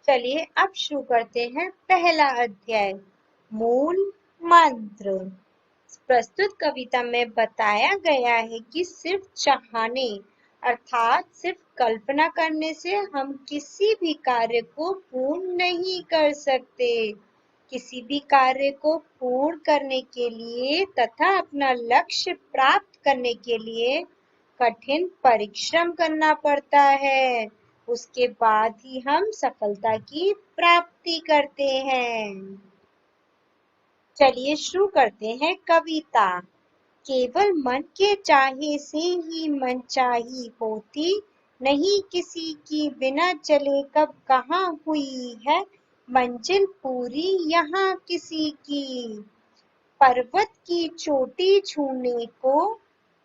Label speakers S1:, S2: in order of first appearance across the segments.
S1: चलिए अब शुरू करते हैं पहला अध्याय मूल मंत्र। प्रस्तुत कविता में बताया गया है कि सिर्फ चाहने अर्थात सिर्फ कल्पना करने से हम किसी भी कार्य को पूर्ण नहीं कर सकते। किसी भी कार्य को पूर्ण करने के लिए तथा अपना लक्ष्य प्राप्त करने के लिए कठिन परिश्रम करना पड़ता है। उसके बाद ही हम सफलता की प्राप्ति करते हैं। चलिए शुरू करते हैं कविता। केवल मन के चाहे से ही मनचाही होती, नहीं किसी की बिना चले कब कहाँ हुई है मंजिल पूरी यहाँ किसी की। पर्वत की चोटी छूने को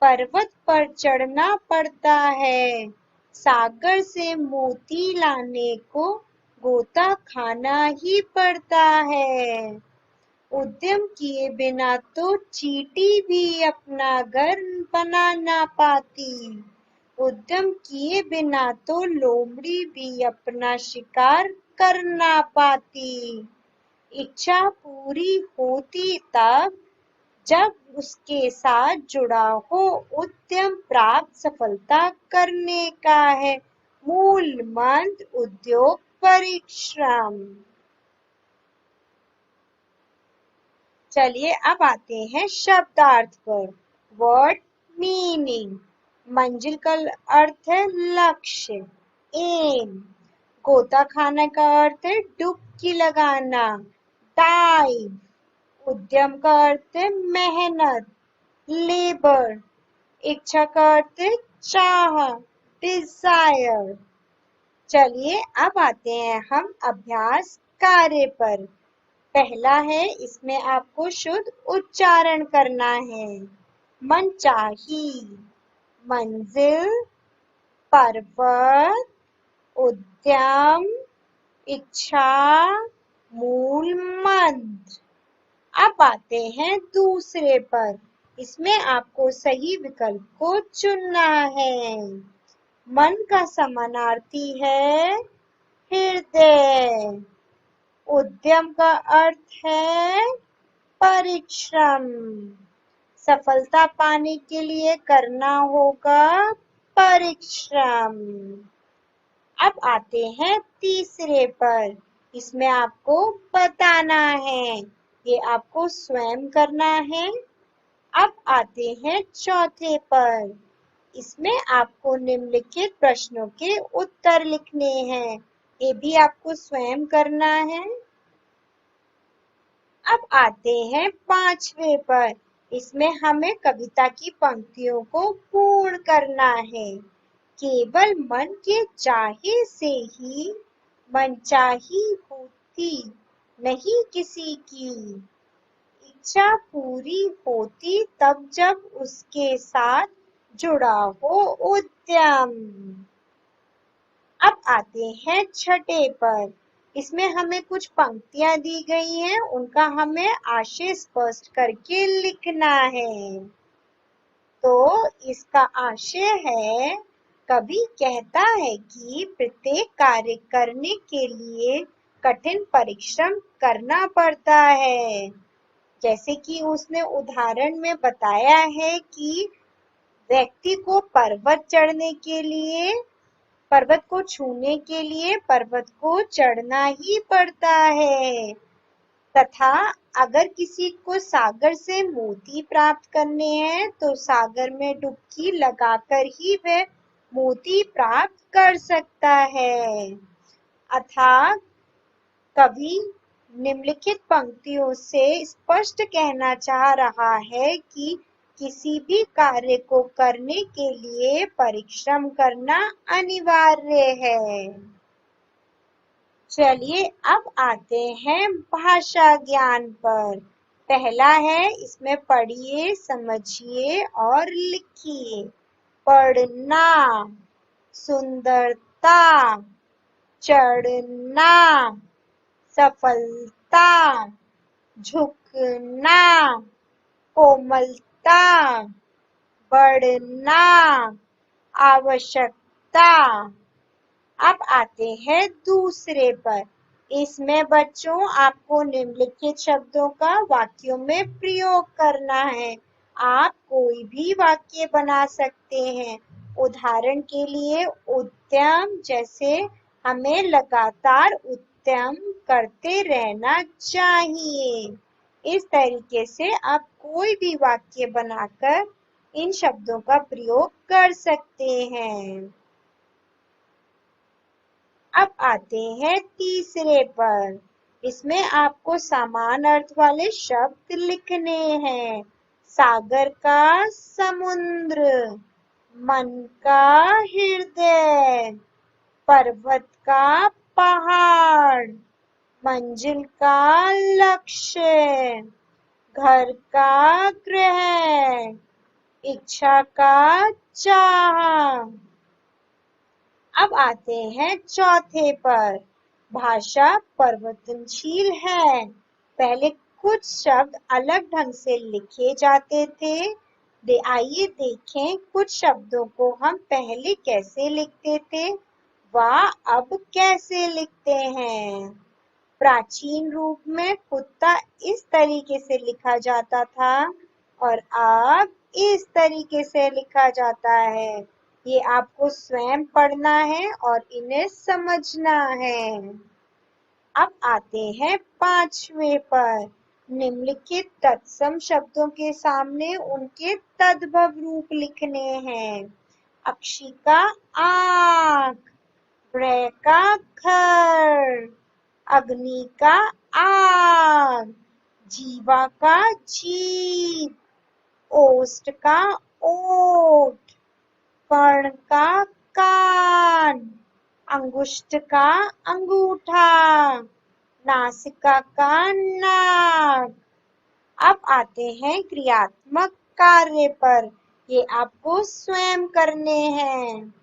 S1: पर्वत पर चढ़ना पड़ता है, सागर से मोती लाने को गोता खाना ही पड़ता है। उद्यम किए बिना तो चींटी भी अपना घर बना ना पाती। उद्यम किए बिना तो लोमड़ी भी अपना शिकार कर ना पाती। इच्छा पूरी होती तब जब उसके साथ जुड़ा हो उद्यम प्राप्त सफलता करने का है मूल मंत्र उद्योग परिश्रम। चलिए अब आते हैं शब्दार्थ पर। Word meaning. मंजिल का अर्थ है लक्ष्य, एम। गोता खाने का अर्थ है डुबकी लगाना, डाइव। उद्यम का अर्थ है मेहनत, लेबर। इच्छा का अर्थ है चाह, डिजायर। चलिए अब आते हैं हम अभ्यास कार्य पर। पहला है, इसमें आपको शुद्ध उच्चारण करना है। मनचाही, मंजिल, पर्वत, उद्यम, इच्छा, मूल मंत्र। अब आते हैं दूसरे पर। इसमें आपको सही विकल्प को चुनना है। मन का समानार्थी है हृदय। उद्यम का अर्थ है परिश्रम। सफलता पाने के लिए करना होगा परिश्रम। अब आते हैं तीसरे पर। इसमें आपको बताना है, ये आपको स्वयं करना है। अब आते हैं चौथे पर। इसमें आपको निम्नलिखित प्रश्नों के उत्तर लिखने हैं, ये भी आपको स्वयं करना है। अब आते हैं पांचवे पर। इसमें हमें कविता की पंक्तियों को पूर्ण करना है। केवल मन के चाहे से ही मनचाही होती, नहीं किसी की। इच्छा पूरी होती तब जब उसके साथ जुड़ा हो उद्यम। अब आते हैं छठे पर। इसमें हमें कुछ पंक्तियां दी गई हैं, उनका हमें आशय स्पष्ट करके लिखना है। तो इसका आशय है, कवि कहता है कि प्रत्येक कार्य करने के लिए कठिन परिश्रम करना पड़ता है। जैसे कि उसने उदाहरण में बताया है कि व्यक्ति को पर्वत चढ़ने के लिए, पर्वत को छूने के लिए पर्वत को चढ़ना ही पड़ता है, तथा अगर किसी को सागर से मोती प्राप्त करने हैं तो सागर में डुबकी लगाकर ही वह मोती प्राप्त कर सकता है। अर्थात कवि निम्नलिखित पंक्तियों से स्पष्ट कहना चाह रहा है कि किसी भी कार्य को करने के लिए परिश्रम करना अनिवार्य है। चलिए अब आते हैं भाषा ज्ञान पर। पहला है, इसमें पढ़िए, समझिए और लिखिए। पढ़ना, सुंदरता, चढ़ना, सफलता, झुकना, कोमलता, बढ़ना, आवश्यकता, अब आते हैं दूसरे पर। इसमें बच्चों आपको निम्नलिखित शब्दों का वाक्यों में प्रयोग करना है। आप कोई भी वाक्य बना सकते हैं। उदाहरण के लिए उद्यम, जैसे हमें लगातार उद्यम करते रहना चाहिए। इस तरीके से आप कोई भी वाक्य बनाकर इन शब्दों का प्रयोग कर सकते हैं। अब आते हैं तीसरे पर। इसमें आपको समान अर्थ वाले शब्द लिखने हैं। सागर का समुद्र, मन का हृदय, पर्वत का पहाड़, मंजिल का लक्ष्य, घर का ग्रह, इच्छा का चाह। अब आते हैं चौथे पर। भाषा परिवर्तनशील है। पहले कुछ शब्द अलग ढंग से लिखे जाते थे। आइए देखें कुछ शब्दों को हम पहले कैसे लिखते थे व अब कैसे लिखते हैं। प्राचीन रूप में कुत्ता इस तरीके से लिखा जाता था और अब इस तरीके से लिखा जाता है। ये आपको स्वयं पढ़ना है और इन्हें समझना है। अब आते हैं पांचवें पर। निम्नलिखित तत्सम शब्दों के सामने उनके तद्भव रूप लिखने हैं। अक्षी का आँख, ग्रह का घर, अग्नि का आग, जीवा का जीभ, ओष्ठ का ओठ, कर्ण का कान, अंगुष्ठ का अंगूठा, नासिका का नाक। अब आते हैं क्रियात्मक कार्य पर। ये आपको स्वयं करने हैं।